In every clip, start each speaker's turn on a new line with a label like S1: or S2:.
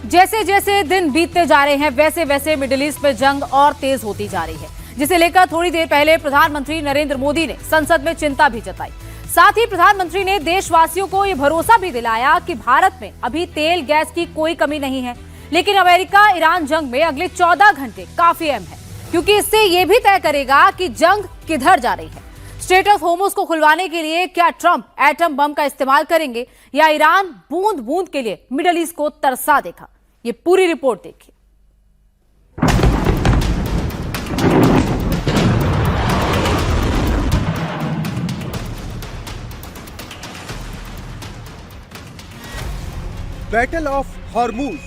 S1: जैसे जैसे दिन बीतते जा रहे हैं वैसे वैसे मिडिल ईस्ट में जंग और तेज होती जा रही है, जिसे लेकर थोड़ी देर पहले प्रधानमंत्री नरेंद्र मोदी ने संसद में चिंता भी जताई। साथ ही प्रधानमंत्री ने देशवासियों को यह भरोसा भी दिलाया कि भारत में अभी तेल गैस की कोई कमी नहीं है, लेकिन अमेरिका ईरान जंग में अगले 14 घंटे काफी अहम है, क्योंकि इससे यह भी तय करेगा कि जंग किधर जा रही है। स्ट्रेट ऑफ होर्मुज को खुलवाने के लिए क्या ट्रंप एटम बम का इस्तेमाल करेंगे या ईरान बूंद बूंद के लिए मिडिल ईस्ट को तरसा देगा? ये पूरी रिपोर्ट देखिए।
S2: बैटल ऑफ हॉर्मुज,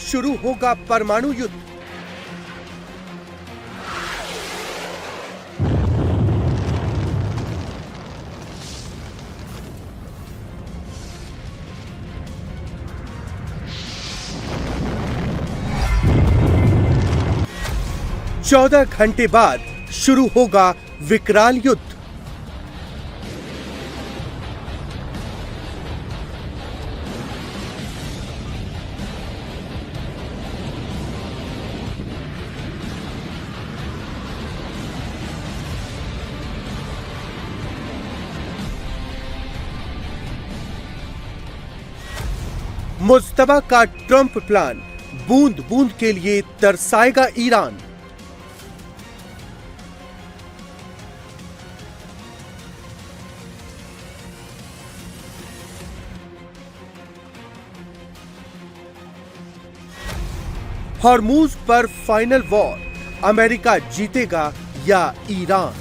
S2: शुरू होगा परमाणु युद्ध। चौदह घंटे बाद शुरू होगा विकराल युद्ध। मुस्तफा का ट्रंप प्लान बूंद बूंद के लिए तरसाएगा ईरान। हॉर्मुज पर फाइनल वॉर, अमेरिका जीतेगा या ईरान?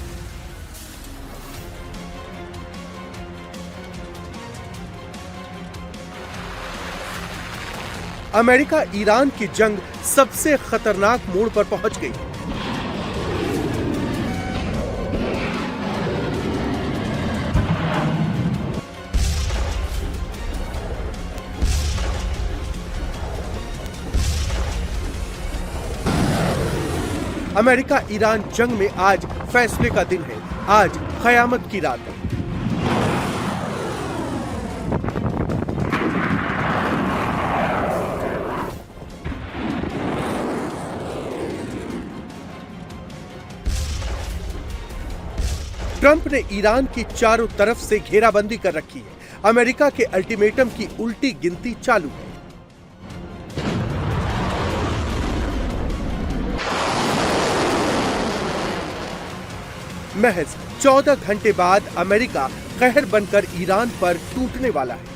S2: अमेरिका ईरान की जंग सबसे खतरनाक मोड़ पर पहुंच गई। अमेरिका ईरान जंग में आज फैसले का दिन है। आज कयामत की रात है। ट्रंप ने ईरान की चारों तरफ से घेराबंदी कर रखी है। अमेरिका के अल्टीमेटम की उल्टी गिनती चालू है। महज 14 घंटे बाद अमेरिका कहर बनकर ईरान पर टूटने वाला है।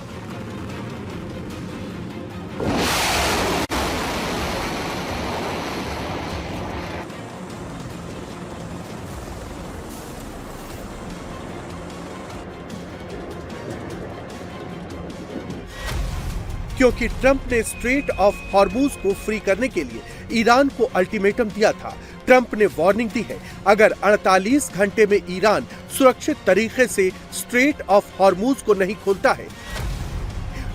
S2: क्योंकि ट्रंप ने स्ट्रेट ऑफ हॉर्मुज को फ्री करने के लिए ईरान को अल्टीमेटम दिया था। ट्रंप ने वार्निंग दी है, अगर 48 घंटे में ईरान सुरक्षित तरीके से स्ट्रेट ऑफ हॉर्मुज को नहीं खोलता है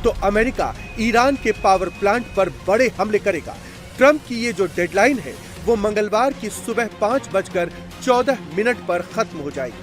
S2: तो अमेरिका ईरान के पावर प्लांट पर बड़े हमले करेगा। ट्रंप की ये जो डेडलाइन है वो मंगलवार की सुबह 5:14 पर खत्म हो जाएगी।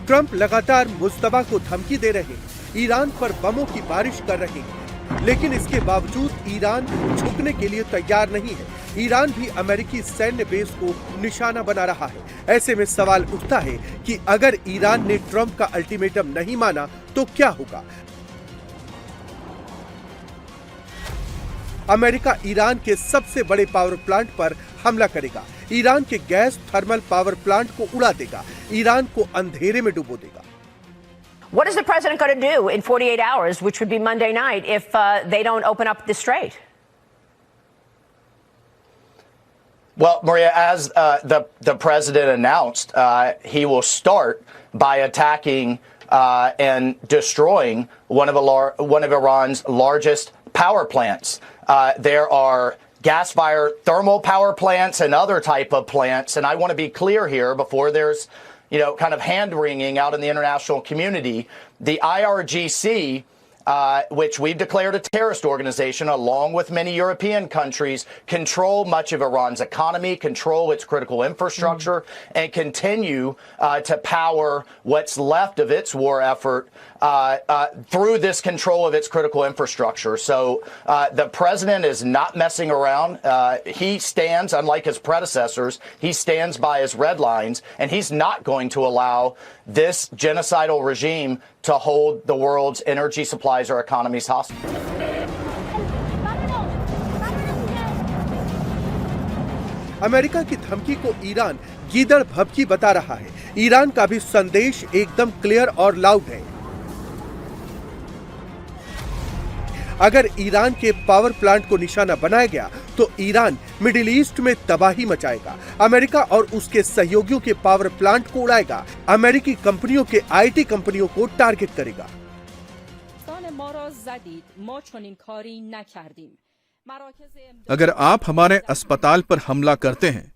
S2: ट्रंप लगातार मुस्तफा को धमकी दे रहे हैं, ईरान पर बमों की बारिश कर रहे हैं, लेकिन इसके बावजूद ईरान झुकने के लिए तैयार नहीं है। ईरान भी अमेरिकी सैन्य बेस को निशाना बना रहा है। ऐसे में सवाल उठता है कि अगर ईरान ने ट्रंप का अल्टीमेटम नहीं माना तो क्या होगा? अमेरिका ईरान के सबसे बड़े पावर प्लांट पर हमला करेगा। ईरान के गैस थर्मल पावर प्लांट को उड़ा देगा। ईरान को अंधेरे में डुबो देगा।
S3: What is the president going to do in 48 hours, which would be Monday night, if they don't open up the strait?
S4: Well, Maria, as the president announced, he will start by attacking and destroying one of Iran's largest power plants. There are gas-fired thermal power plants and other type of plants, and I want to be clear here before there's kind of hand-wringing out in the international community. The IRGC, which we've declared a terrorist organization, along with many European countries, control much of Iran's economy, control its critical infrastructure, and continue to power what's left of its war effort through this control of its critical infrastructure. So the president is not messing around. He stands, unlike his predecessors, he stands by his red lines, and he's not going to allow this genocidal regime to hold the world's energy supplies or economies hostage.
S2: America की धमकी को Iran गीदड़ भभकी बता रहा है। Iran का भी संदेश एकदम क्लियर और लाउड है। अगर ईरान के पावर प्लांट को निशाना बनाया गया तो ईरान मिडिल ईस्ट में तबाही मचाएगा, अमेरिका और उसके सहयोगियों के पावर प्लांट को उड़ाएगा, अमेरिकी कंपनियों के आईटी कंपनियों को टारगेट करेगा।
S5: अगर आप हमारे अस्पताल पर हमला करते हैं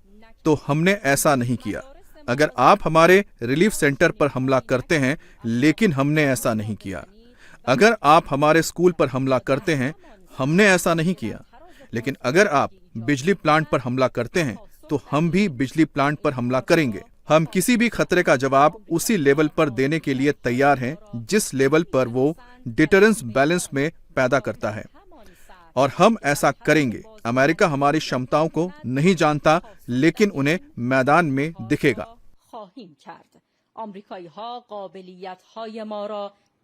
S5: तो हमने ऐसा नहीं किया। अगर आप हमारे रिलीफ सेंटर पर हमला करते हैं, लेकिन हमने ऐसा नहीं किया। अगर आप हमारे स्कूल पर हमला करते हैं, हमने ऐसा नहीं किया। लेकिन अगर आप बिजली प्लांट पर हमला करते हैं तो हम भी बिजली प्लांट पर हमला करेंगे। हम किसी भी खतरे का जवाब उसी लेवल पर देने के लिए तैयार हैं जिस लेवल पर वो डिटरेंस बैलेंस में पैदा करता है, और हम ऐसा करेंगे। अमेरिका हमारी क्षमताओं को नहीं जानता, लेकिन उन्हें मैदान में दिखेगा।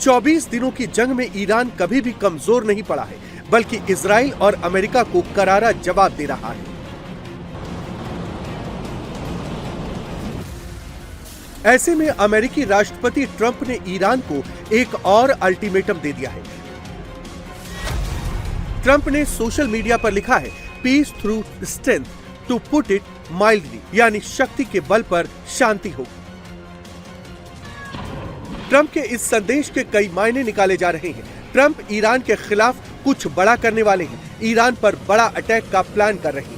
S2: 24 दिनों की जंग में ईरान कभी भी कमजोर नहीं पड़ा है, बल्कि इजराइल और अमेरिका को करारा जवाब दे रहा है। ऐसे में अमेरिकी राष्ट्रपति ट्रंप ने ईरान को एक और अल्टीमेटम दे दिया है। ट्रंप ने सोशल मीडिया पर लिखा है, peace through strength, to put it mildly, यानी शक्ति के बल पर शांति होगी। ट्रंप के इस संदेश के कई मायने निकाले जा रहे हैं। ट्रंप ईरान के खिलाफ कुछ बड़ा करने वाले हैं, ईरान पर बड़ा अटैक का प्लान कर रहे हैं।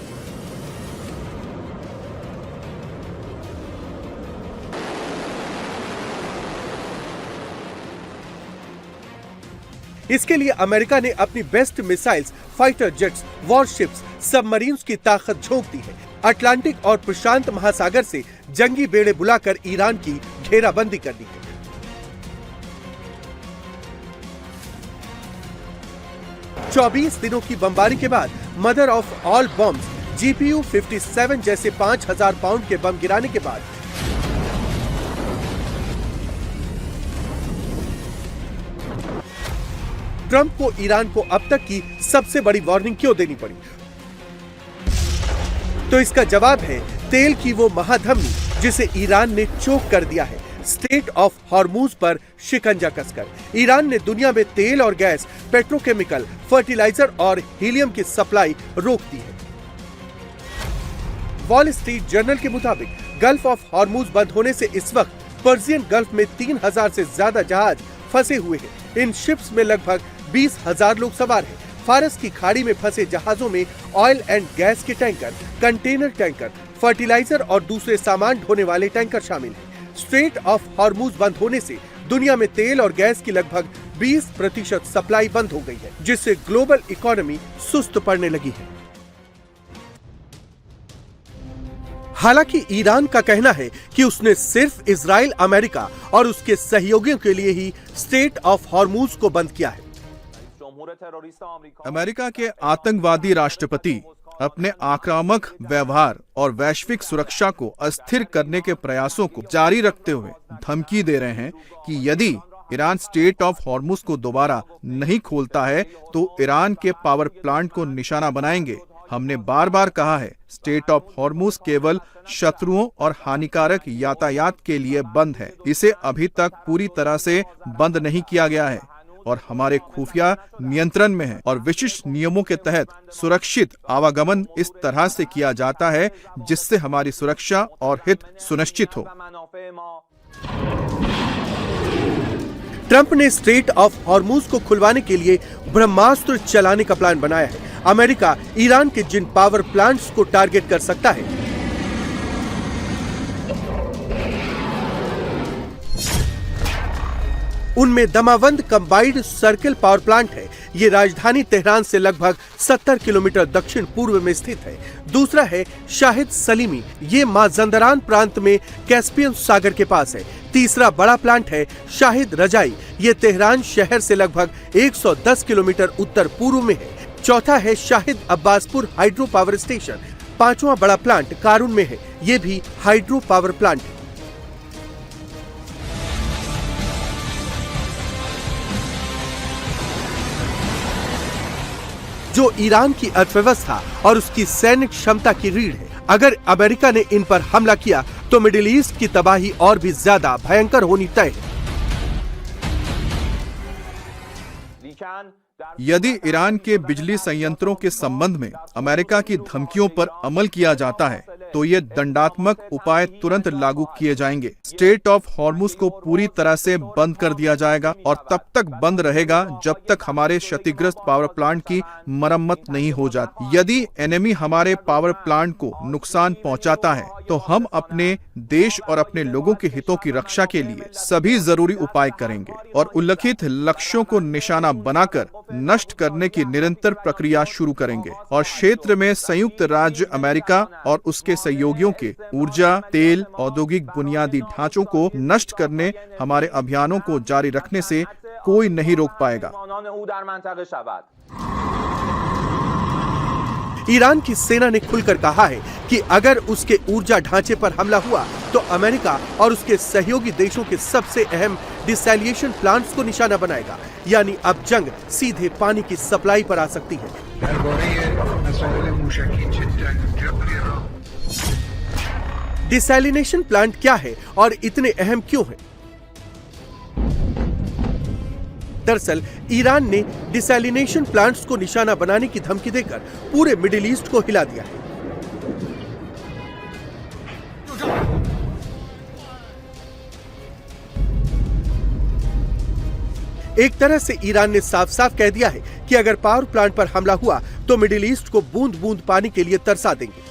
S2: इसके लिए अमेरिका ने अपनी best missiles, fighter jets, warships, submarines की ताकत झोंक दी है। अटलांटिक और प्रशांत महासागर से जंगी बेड़े बुलाकर ईरान की घेराबंदी कर दी है। चौबीस दिनों की बमबारी के बाद mother of all bumps GPU-57 जैसे 5000 पाउंड के बम गिराने के बाद ट्रंप को ईरान को अब तक की सबसे बड़ी वार्निंग क्यों देनी पड़ी? तो इसका जवाब है तेल की वो महाधमनी जिसे ईरान ने चोक कर दिया है, स्ट्रेट ऑफ हॉर्मूज पर शिकंजा कसकर। ईरान ने दुनिया में तेल और गैस, पेट्रोकेमिकल, फर्टिलाइजर और हीलियम की सप्लाई रोक दी है। वॉल स्ट्रीट जर्नल के मुताबिक गल्फ ऑफ हॉर्मूज बंद होने से इस वक्त पर्शियन गल्फ में 3000 से ज्यादा जहाज फंसे हुए हैं। इन शिप्स में लगभग 20,000 लोग सवार हैं। फारस की खाड़ी में फंसे जहाजों में ऑयल एंड गैस के टैंकर, कंटेनर टैंकर, फर्टिलाइजर और दूसरे सामान ढोने वाले टैंकर शामिल हैं। स्ट्रेट ऑफ हॉर्मूज बंद होने से दुनिया में तेल और गैस की लगभग 20% सप्लाई बंद हो गई है, जिससे ग्लोबल इकोनॉमी सुस्त पड़ने लगी है। हालांकि ईरान का कहना है कि उसने सिर्फ इजराइल, अमेरिका और उसके सहयोगियों के लिए ही स्ट्रेट ऑफ हॉर्मूज को बंद किया है।
S5: अमेरिका के आतंकवादी राष्ट्रपति अपने आक्रामक व्यवहार और वैश्विक सुरक्षा को अस्थिर करने के प्रयासों को जारी रखते हुए धमकी दे रहे हैं कि यदि ईरान स्ट्रेट ऑफ हॉर्मूज को दोबारा नहीं खोलता है तो ईरान के पावर प्लांट को निशाना बनाएंगे। हमने बार बार कहा है, स्ट्रेट ऑफ हॉर्मूज केवल शत्रुओं और हानिकारक यातायात के लिए बंद है। इसे अभी तक पूरी तरह से बंद नहीं किया गया है और हमारे खुफिया नियंत्रण में है और विशिष्ट नियमों के तहत सुरक्षित आवागमन इस तरह से किया जाता है जिससे हमारी सुरक्षा और हित सुनिश्चित हो।
S2: ट्रंप ने स्ट्रेट ऑफ हॉर्मूज को खुलवाने के लिए ब्रह्मास्त्र चलाने का प्लान बनाया है। अमेरिका ईरान के जिन पावर प्लांट्स को टारगेट कर सकता है, उनमें Damavand combined circle power plant है। ये राजधानी तेहरान से लगभग 70 किलोमीटर दक्षिण पूर्व में स्थित है। दूसरा है शाहिद सलीमी, ये माज़ंदरान प्रांत में कैस्पियन सागर के पास है। तीसरा बड़ा प्लांट है शाहिद रजाई, ये तेहरान शहर से लगभग 110 किलोमीटर उत्तर पूर्व में है। चौथा है Shahid Abbaspur hydro power station. पांचवा बड़ा प्लांट कारून में है, ये भी हाइड्रो पावर प्लांट है। जो ईरान की अर्थव्यवस्था और उसकी सैन्य क्षमता की रीढ़ है। अगर अमेरिका ने इन पर हमला किया तो मिडिल ईस्ट की तबाही और भी ज्यादा भयंकर होनी तय है।
S5: यदि ईरान के बिजली संयंत्रों के संबंध में अमेरिका की धमकियों पर अमल किया जाता है तो ये दंडात्मक उपाय तुरंत लागू किए जाएंगे। स्ट्रेट ऑफ हॉर्मुज को पूरी तरह से बंद कर दिया जाएगा और तब तक बंद रहेगा जब तक हमारे क्षतिग्रस्त पावर प्लांट की मरम्मत नहीं हो जाती। यदि एनिमी हमारे पावर प्लांट को नुकसान पहुंचाता है तो हम अपने देश और अपने लोगों के हितों की रक्षा के लिए सभी जरूरी उपाय करेंगे और उल्लिखित लक्ष्यों को निशाना बनाकर नष्ट करने की निरंतर प्रक्रिया शुरू करेंगे और क्षेत्र में संयुक्त राज्य अमेरिका और उसके सहयोगियों के ऊर्जा, तेल, औद्योगिक बुनियादी ढांचों को नष्ट करने हमारे अभियानों को जारी रखने से कोई नहीं रोक पाएगा।
S2: ईरान की सेना ने खुलकर कहा है कि अगर उसके ऊर्जा ढांचे पर हमला हुआ तो अमेरिका और उसके सहयोगी देशों के सबसे अहम डिसैलिनेशन प्लांट्स को निशाना बनाएगा। यानी अब जंग सीधे पानी की सप्लाई पर आ सकती है। डिसैलिनेशन प्लांट क्या है और इतने अहम क्यों है? दरअसल ईरान ने डिसैलिनेशन प्लांट्स को निशाना बनाने की धमकी देकर पूरे मिडिल ईस्ट को हिला दिया है। एक तरह से ईरान ने साफ साफ कह दिया है कि अगर पावर प्लांट पर हमला हुआ तो मिडिल ईस्ट को बूंद बूंद पानी के लिए तरसा देंगे,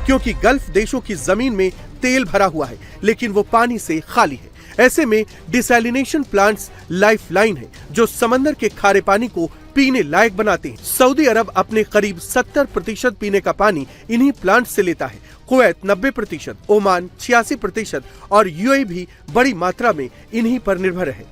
S2: क्योंकि गल्फ देशों की जमीन में तेल भरा हुआ है लेकिन वो पानी से खाली है। ऐसे में डिसैलिनेशन प्लांट्स लाइफलाइन है जो समंदर के खारे पानी को पीने लायक बनाते हैं। सऊदी अरब अपने करीब 70% पीने का पानी इन्हीं प्लांट से लेता है। कुवैत 90%, ओमान 86% और यूएई भी बड़ी मात्रा में इन्हीं पर निर्भर है।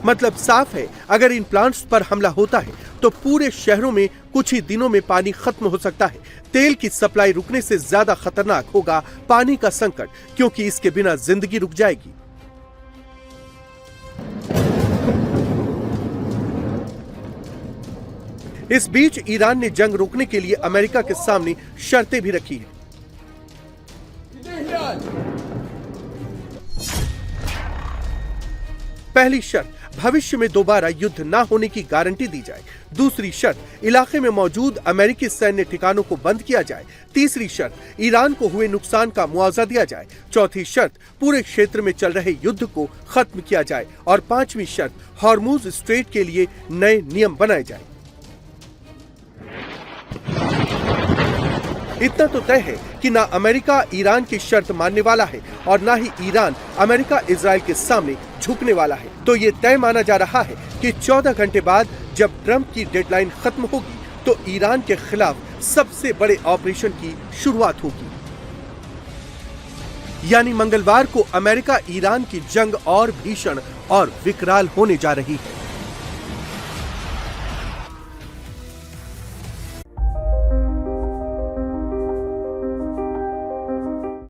S2: मतलब साफ है, अगर इन प्लांट्स पर हमला होता है तो पूरे शहरों में कुछ ही दिनों में पानी खत्म हो सकता है। तेल की सप्लाई रुकने से ज्यादा खतरनाक होगा पानी का संकट, क्योंकि इसके बिना जिंदगी रुक जाएगी। इस बीच ईरान ने जंग रोकने के लिए अमेरिका के सामने शर्तें भी रखी हैं। पहली शर्त, भविष्य में दोबारा युद्ध न होने की गारंटी दी जाए। दूसरी शर्त, इलाके में मौजूद अमेरिकी सैन्य ठिकानों को बंद किया जाए। तीसरी शर्त, ईरान को हुए नुकसान का मुआवजा दिया जाए। चौथी शर्त, पूरे क्षेत्र में चल रहे युद्ध को खत्म किया जाए। और पांचवी शर्त, हॉर्मुज स्ट्रेट के लिए नए नियम बनाए जाए। इतना तो तय है कि ना अमेरिका ईरान की शर्त मानने वाला है और ना ही ईरान अमेरिका इजराइल के सामने झुकने वाला है। तो ये तय माना जा रहा है कि 14 घंटे बाद जब ट्रंप की डेडलाइन खत्म होगी तो ईरान के खिलाफ सबसे बड़े ऑपरेशन की शुरुआत होगी। यानी मंगलवार को अमेरिका ईरान की जंग और भीषण और विकराल होने जा रही है।